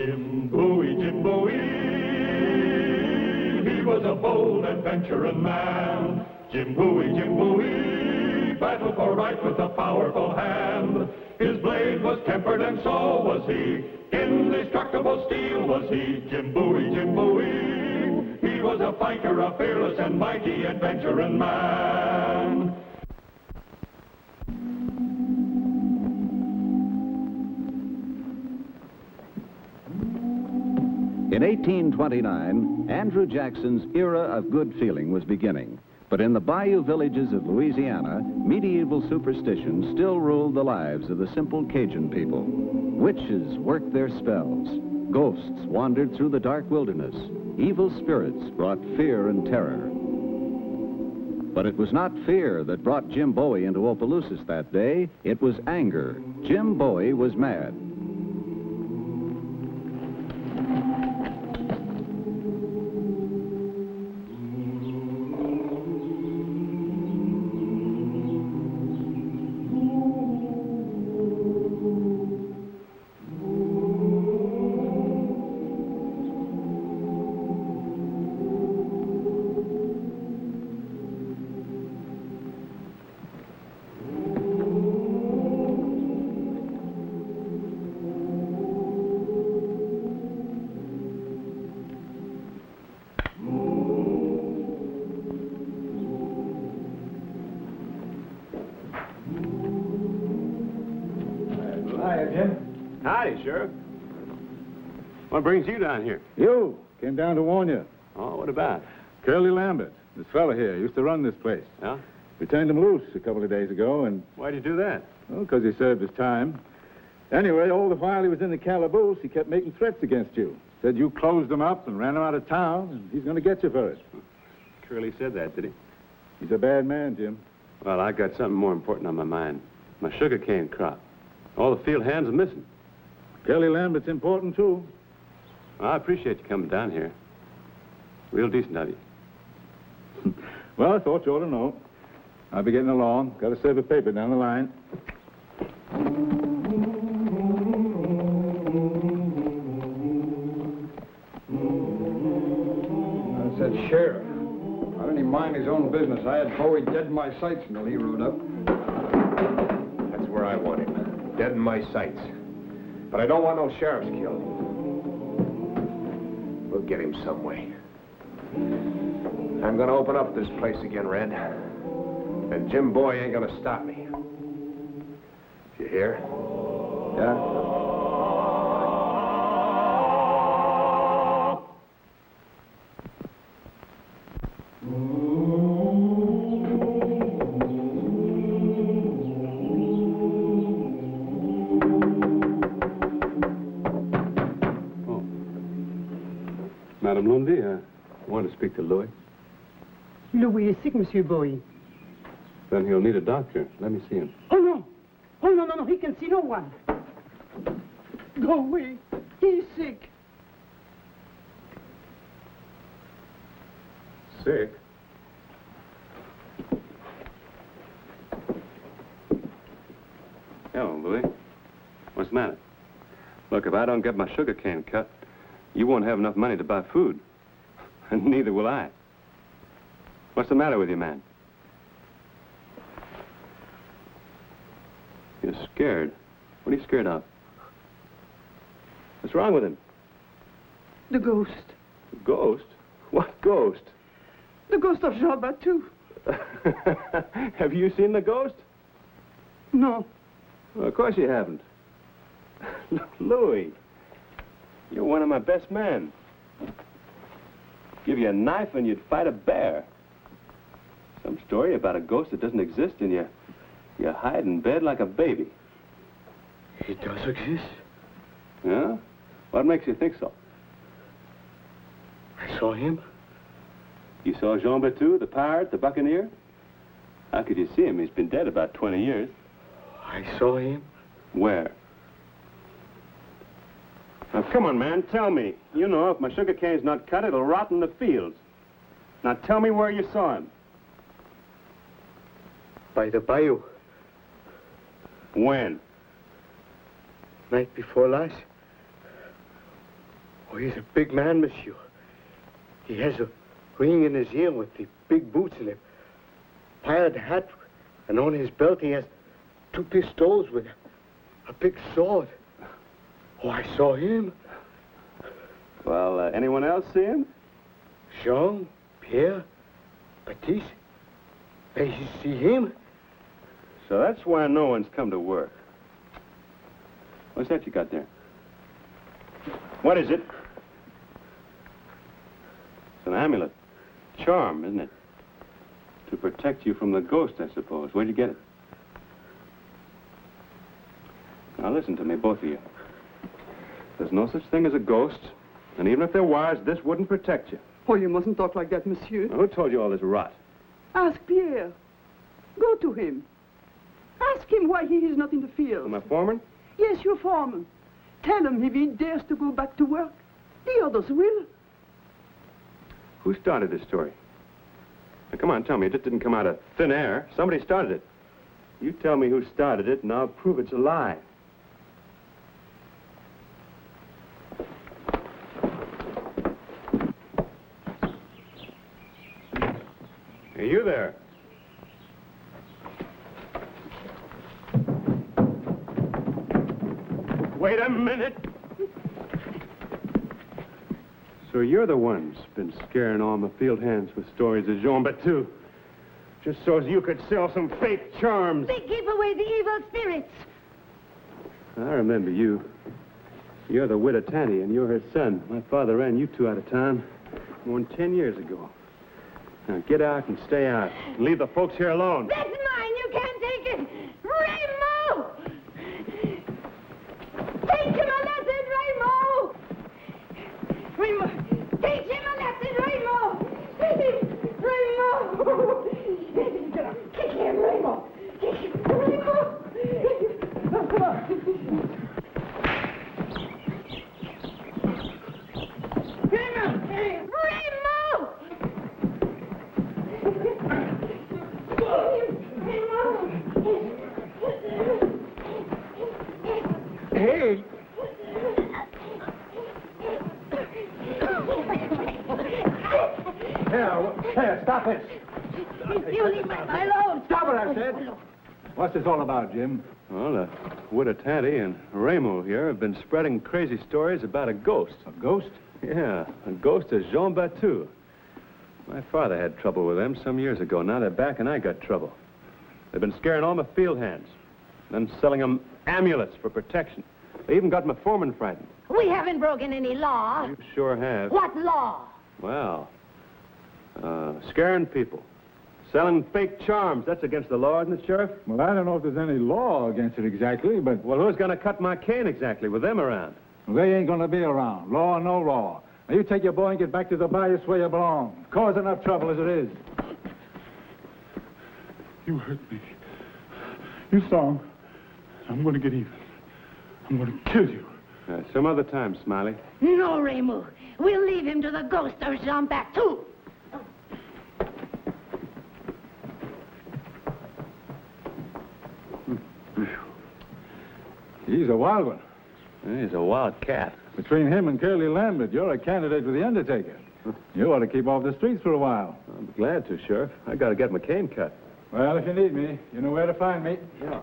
Jim Bowie, Jim Bowie, he was a bold adventuring man. Jim Bowie, battled for right with a powerful hand. His blade was tempered and so was he. Indestructible steel was he. Jim Bowie, he was a fighter, a fearless and mighty adventuring man. In 1829, Andrew Jackson's era of good feeling was beginning. But in the bayou villages of Louisiana, medieval superstition still ruled the lives of the simple Cajun people. Witches worked their spells. Ghosts wandered through the dark wilderness. Evil spirits brought fear and terror. But it was not fear that brought Jim Bowie into Opelousas that day. It was anger. Jim Bowie was mad. Howdy, Sheriff. What brings you down here? You came down to warn you. Oh, what about? Curly Lambert, this fella here, used to run this place. Yeah? We turned him loose a couple of days ago, and... Why'd you do that? Well, because he served his time. Anyway, all the while he was in the calaboose, he kept making threats against you. Said you closed him up and ran him out of town, and he's going to get you for it. Curly said that, did he? He's a bad man, Jim. Well, I got something more important on my mind. My sugarcane crop. All the field hands are missing. Curly Lambert's important, too. Well, I appreciate you coming down here. Real decent of you. Well, I thought you ought to know. I'll be getting along. Got to serve a paper down the line. I said, Sheriff, why didn't he mind his own business? I had Bowie dead in my sights until he rode up. That's where I want him. Dead in my sights. But I don't want no sheriffs killed. We'll get him some way. I'm gonna open up this place again, Red. And Jim Bowie ain't gonna stop me. You hear? Yeah? Madame Lundy, I want to speak to Louis. Louis is sick, Monsieur Bowie. Then he'll need a doctor. Let me see him. Oh, no. Oh, no. He can see no one. Go away. He's sick. Sick? Hello, Louis. What's the matter? Look, if I don't get my sugar cane cut, you won't have enough money to buy food. And neither will I. What's the matter with you, man? You're scared. What are you scared of? What's wrong with him? The ghost. The ghost? What ghost? The ghost of Jean Battoo. Have you seen the ghost? No. Well, of course you haven't. Louis, you're one of my best men. Give you a knife and you'd fight a bear. Some story about a ghost that doesn't exist and you hide in bed like a baby. He does exist. Yeah? What makes you think so? I saw him. You saw Jean Battoo, the pirate, the buccaneer? How could you see him? He's been dead about 20 years. I saw him. Where? Now, come on, man, tell me. You know, if my sugar cane's not cut, it'll rot in the fields. Now, tell me where you saw him. By the bayou. When? Night before last. Oh, he's a big man, monsieur. He has a ring in his ear with the big boots and a pilot hat. And on his belt he has 2 pistols with a big sword. Oh, I saw him. Well, anyone else see him? Jean, Pierre, Baptiste. They see him? So that's why no one's come to work. What's that you got there? What is it? It's an amulet. Charm, isn't it? To protect you from the ghost, I suppose. Where'd you get it? Now listen to me, both of you. There's no such thing as a ghost. And even if there was, this wouldn't protect you. Oh, you mustn't talk like that, monsieur. Now, who told you all this rot? Ask Pierre. Go to him. Ask him why he is not in the field. My foreman? Yes, your foreman. Tell him if he dares to go back to work, the others will. Who started this story? Now, come on, tell me. It just didn't come out of thin air. Somebody started it. You tell me who started it, and I'll prove it's a lie. Hey, you there. Wait a minute. So you're the ones been scaring all my field hands with stories of Jean Battoo, just so as you could sell some fake charms. They keep away the evil spirits. I remember you. You're the widow Tanny, and you're her son. My father ran you two out of town more than 10 years ago. Now get out and stay out. And leave the folks here alone. That's mine. You can't take it. Raymond! Teach him a lesson, Raymond! Raymond! Teach him a lesson, Raymond! Raymond! Kick him, Raymond! Kick him, Raymond! Come on. Raymond! Raymond! Hey! Here, stop it. You leave my alone. Stop it, I said. What's this all about, Jim? Well, widow Tanny and Raymond here have been spreading crazy stories about a ghost. A ghost? Yeah, a ghost of Jean Battoo. My father had trouble with them some years ago. Now they're back and I got trouble. They've been scaring all my field hands. Then selling them amulets for protection. They even got my foreman frightened. We haven't broken any law. You sure have. What law? Well, scaring people. Selling fake charms. That's against the law, isn't it, Sheriff? Well, I don't know if there's any law against it exactly, but... Well, who's going to cut my cane exactly with them around? Well, they ain't going to be around. Law or no law. Now, you take your boy and get back to the bayou where you belong. Cause enough trouble as it is. You hurt me. You saw him. I'm going to get even. I'm going to kill you. Some other time, Smiley. No, Raymond. We'll leave him to the ghost of Jean Battoo. He's a wild one. He's a wild cat. Between him and Curly Lambert, you're a candidate for the Undertaker. You ought to keep off the streets for a while. I'm glad to, Sheriff. I got to get my cane cut. Well, if you need me, you know where to find me. Yeah.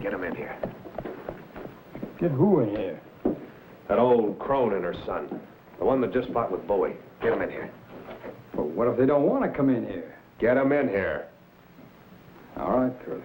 Get him in here. Get who in here? That old crone and her son. The one that just fought with Bowie. Get him in here. Well, what if they don't want to come in here? Get him in here. All right, Curly.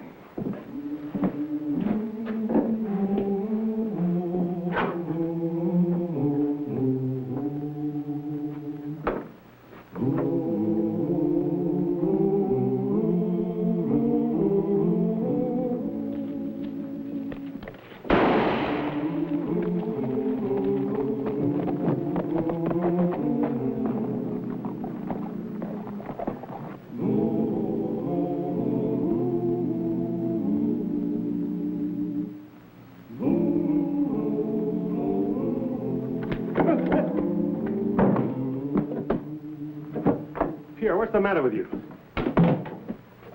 Pierre, what's the matter with you?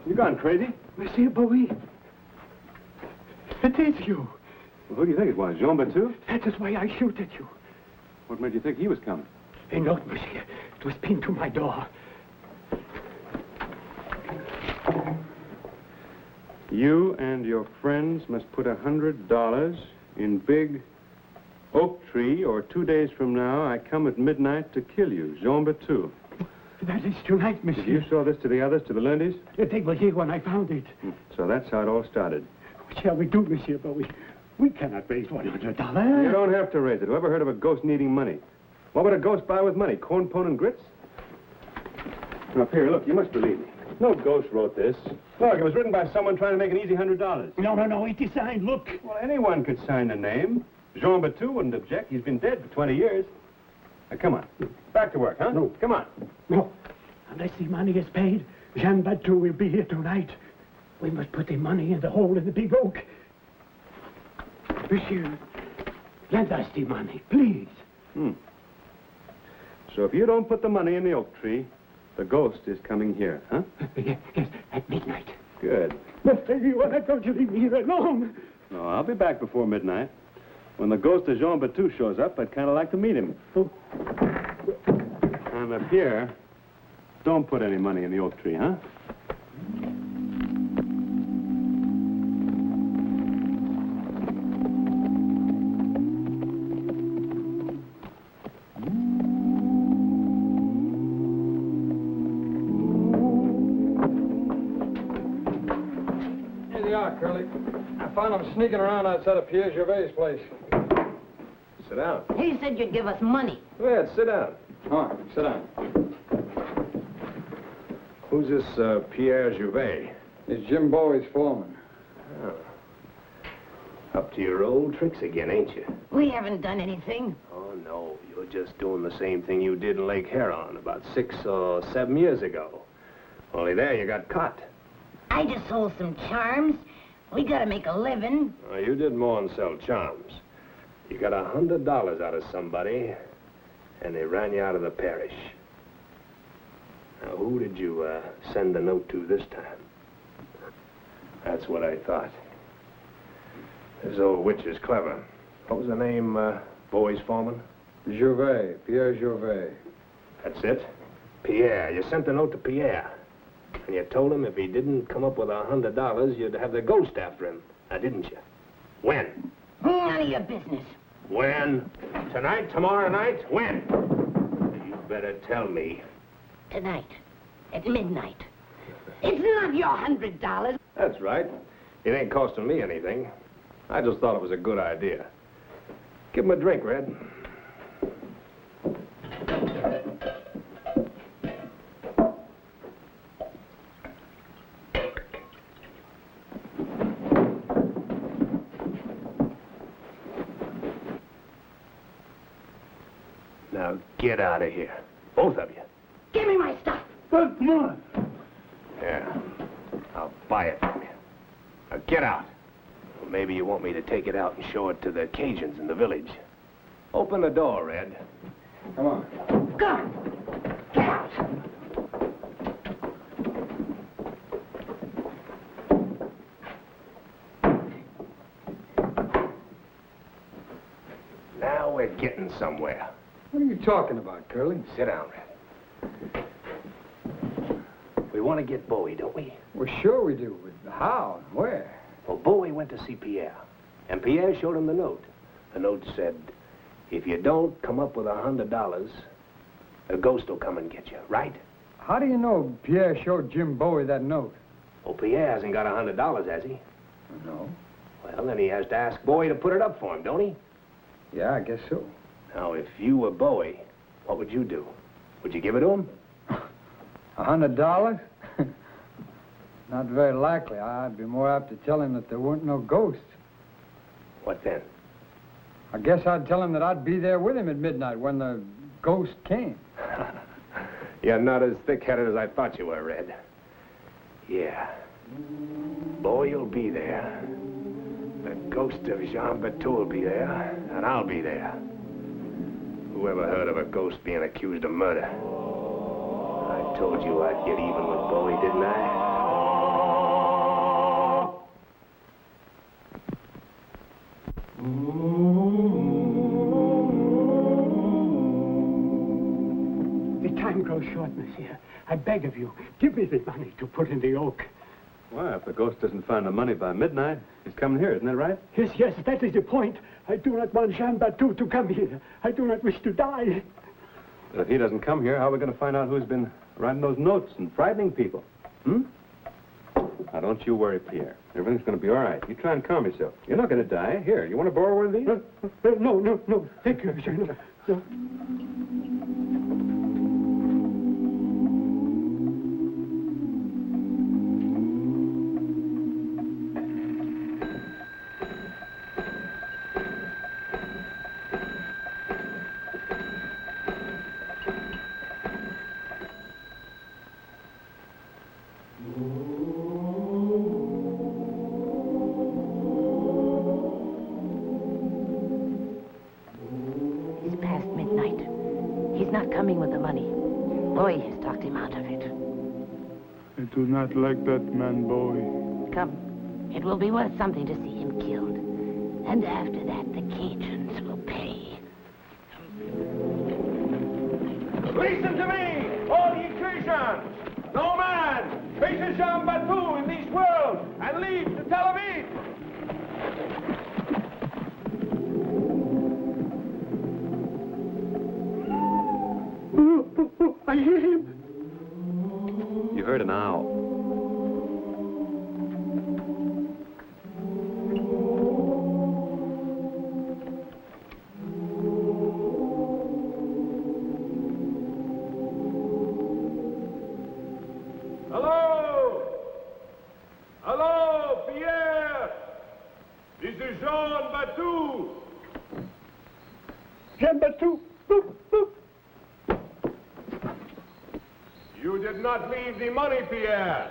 You gone crazy? Monsieur Bowie. It is you. Well, who do you think it was? Jean Battoo? That is why I shoot at you. What made you think he was coming? A note, monsieur. It was pinned to my door. You and your friends must put $100 in big oak tree, or 2 days from now, I come at midnight to kill you, Jean Battoo. That is tonight, monsieur. Did you show this to the others, to the Lundys? They were here when I found it. So that's how it all started. What shall we do, Monsieur Bowie? We cannot raise $100. You don't have to raise it. Whoever heard of a ghost needing money? What would a ghost buy with money? Corn, pone, and grits? Now, Pierre, look, you must believe me. No ghost wrote this. Look, it was written by someone trying to make an easy $100. No, it is signed. Look. Well, anyone could sign the name. Jean Battoo wouldn't object. He's been dead for 20 years. Now, come on. Back to work, huh? No. Come on. No. Unless the money is paid, Jean Battoo will be here tonight. We must put the money in the hole in the big oak. Monsieur, lend us the money, please. So if you don't put the money in the oak tree, the ghost is coming here, huh? Yes, at midnight. Good. But you are not going to leave me here alone. No, I'll be back before midnight. When the ghost of Jean Battoo shows up, I'd kind of like to meet him. Oh. And if Pierre, don't put any money in the oak tree, huh? Here they are, Curly. I found them sneaking around outside of Pierre Gervais' place. Sit down. He said you'd give us money. Go ahead, sit down. All right, sit down. Who's this Pierre Gervais? It's Jim Bowie's foreman. Oh. Up to your old tricks again, ain't you? We haven't done anything. Oh, no. You're just doing the same thing you did in Lake Huron about 6 or 7 years ago. Only there you got caught. I just sold some charms. We gotta make a living. Oh, you did more than sell charms. You got $100 out of somebody, and they ran you out of the parish. Now, who did you send the note to this time? That's what I thought. This old witch is clever. What was the name, Bowie's foreman? Gervais, Pierre Gervais. That's it. Pierre. You sent the note to Pierre. And you told him if he didn't come up with $100, you'd have the ghost after him. Now, didn't you? When? None of your business. When? Tonight? Tomorrow night? When? You better tell me. Tonight. At midnight. It's not your $100. That's right. It ain't costing me anything. I just thought it was a good idea. Give him a drink, Red. Now, get out of here. Both of you. Give me my stuff. Come on. Yeah. I'll buy it from you. Now, get out. Well, maybe you want me to take it out and show it to the Cajuns in the village. Open the door, Red. Come on. Go on. Get out. Now we're getting somewhere. What are you talking about, Curly? Sit down, Red. We want to get Bowie, don't we? Well, sure we do. But how and where? Well, Bowie went to see Pierre, and Pierre showed him the note. The note said, if you don't come up with $100, a ghost will come and get you, right? How do you know Pierre showed Jim Bowie that note? Well, Pierre hasn't got $100, has he? No. Well, then he has to ask Bowie to put it up for him, don't he? Yeah, I guess so. Now, if you were Bowie, what would you do? Would you give it to him? $100? Not very likely. I'd be more apt to tell him that there weren't no ghosts. What then? I guess I'd tell him that I'd be there with him at midnight when the ghost came. You're not as thick-headed as I thought you were, Red. Yeah. Bowie will be there. The ghost of Jean Battoo will be there, and I'll be there. Whoever heard of a ghost being accused of murder? I told you I'd get even with Bowie, didn't I? here. I beg of you, give me the money to put in the oak. Why, if the ghost doesn't find the money by midnight, he's coming here, isn't that right? Yes, yes, that is the point. I do not want Jean Battoo to come here. I do not wish to die. But if he doesn't come here, how are we going to find out who's been writing those notes and frightening people? Now, don't you worry, Pierre. Everything's going to be all right. You try and calm yourself. You're not going to die. Here, you want to borrow one of these? No. Thank you, Jean. No. I do not like that man, Bowie. Come. It will be worth something to see him killed. And after that, the Cajuns will pay. Listen to me, all ye Christians! No man faces Jean Battoo in this world and leaves to Tel Aviv! I hear him. You heard an owl. Hello! Hello, Pierre! This is Jean Battoo! Jean Battoo. You did not leave the money, Pierre.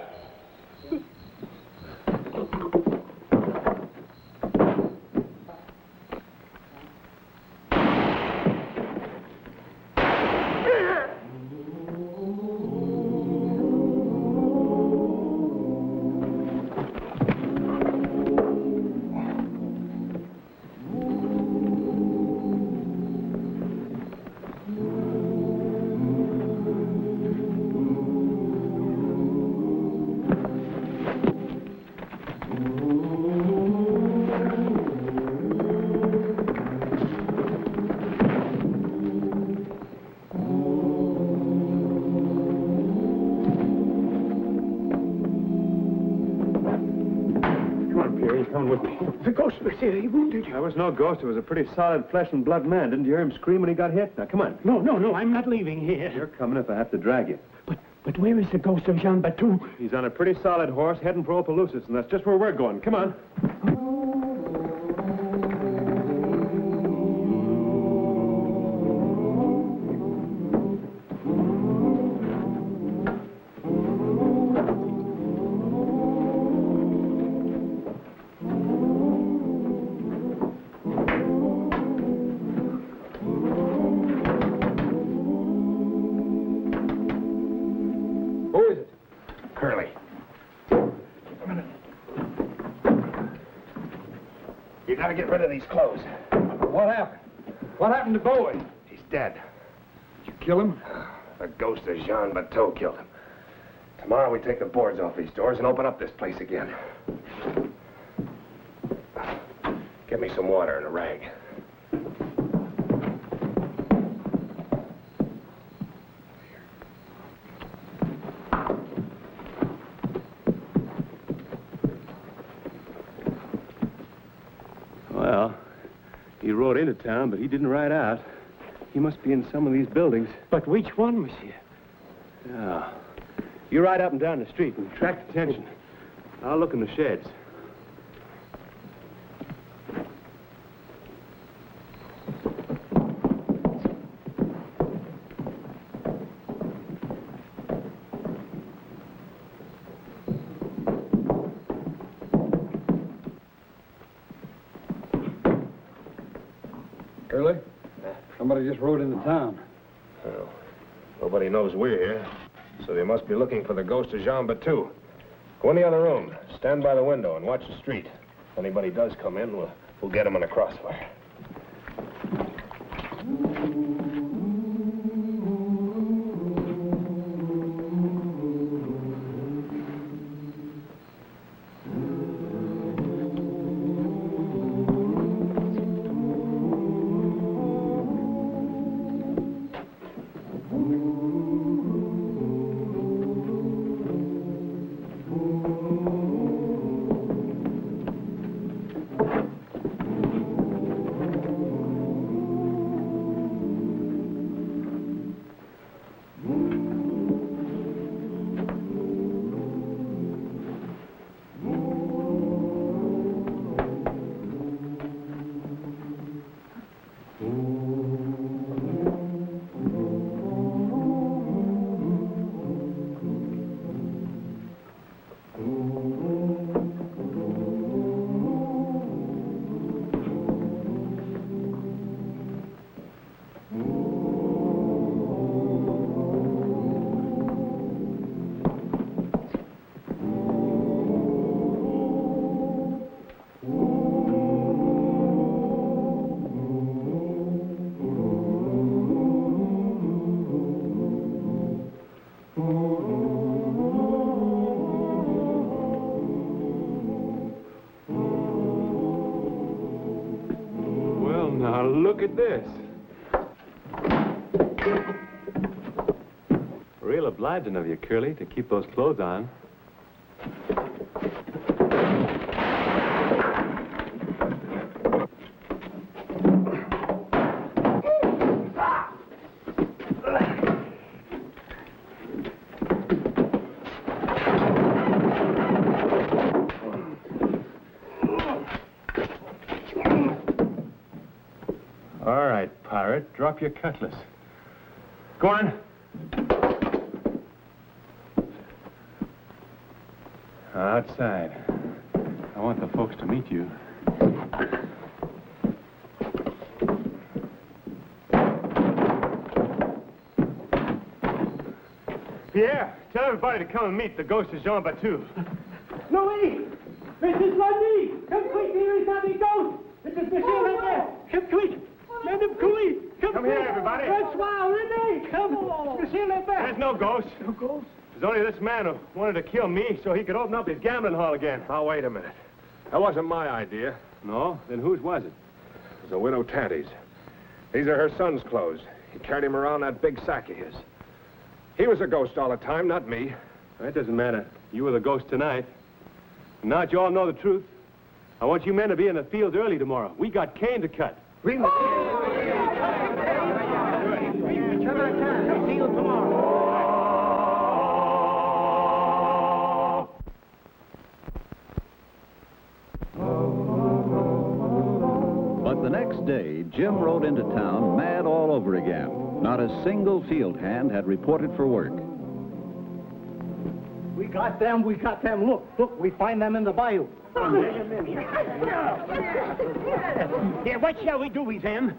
With me. The ghost was here. He wounded you. There was no ghost. It was a pretty solid flesh and blood man. Didn't you hear him scream when he got hit? Now, come on. No. I'm not leaving here. You're coming if I have to drag you. But where is the ghost of Jean Battoo? He's on a pretty solid horse heading for Opelousas, and that's just where we're going. Come on. You gotta get rid of these clothes. What happened? What happened to Bowie? He's dead. Did you kill him? The ghost of Jean Battoo killed him. Tomorrow we take the boards off these doors and open up this place again. Get me some water and a rag. Well, he rode into town, but he didn't ride out. He must be in some of these buildings. But which one, monsieur? Yeah. You ride up and down the street and attract attention. I'll look in the sheds. Curly? Somebody just rode into town. Well, nobody knows we're here, so they must be looking for the ghost of Jean Battoo. Go in the other room, stand by the window, and watch the street. If anybody does come in, we'll get them in a crossfire. Well, now look at this. Real obliging of you, Curly, to keep those clothes on. All right, pirate, drop your cutlass. Go on. Outside. I want the folks to meet you. Pierre, tell everybody to come and meet the ghost of Jean Battoo. Louis! Mrs. Lundy! Come quick, here is not a ghost! It is Monsieur Lambert! Come quick! Madame Couey! Come here, everybody. Francois, Rene! Come on! Monsieur Lambert! There's no ghost. No ghost? There's only this man who wanted to kill me so he could open up his gambling hall again. Now, wait a minute. That wasn't my idea. No? Then whose was it? It was a widow Tanty's. These are her son's clothes. He carried him around that big sack of his. He was a ghost all the time, not me. That doesn't matter. You were the ghost tonight. And now that you all know the truth, I want you men to be in the fields early tomorrow. We got cane to cut. We must... See you tomorrow. But the next day, Jim rode into town mad all over again. Not a single field hand had reported for work. We got them. Look, we find them in the bayou. Yeah, what shall we do with them?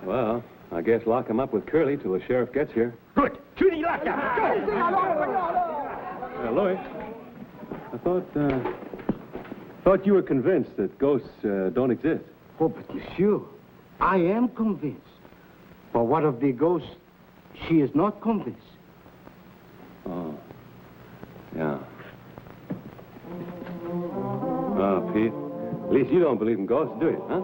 Well, I guess lock him up with Curly till the sheriff gets here. Good. To the locker. Louis, I thought you were convinced that ghosts don't exist. Oh, but monsieur, I am convinced. But what of the ghost? She is not convinced. Oh. Yeah. Oh, Pete, at least you don't believe in ghosts, do you, huh?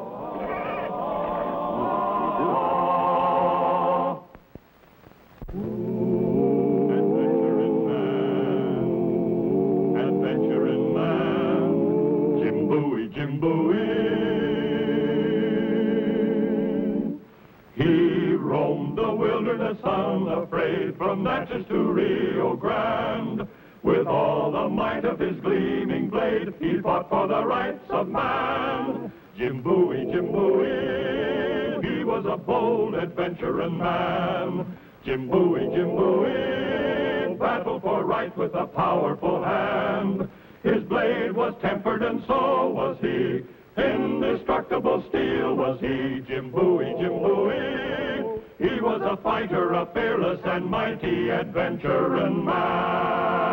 Adventure in man, Jim Bowie, Jim Bowie. He roamed the wilderness unafraid, from Natchez to Rio Grande. With all the might of his gleaming blade, he fought for the rights of man. Jim Bowie, Jim Bowie, he was a bold adventuring man. Jim Bowie, battled for right with a powerful hand. His blade was tempered and so was he. Indestructible steel was he. Jim Bowie, he was a fighter, a fearless and mighty adventuring man.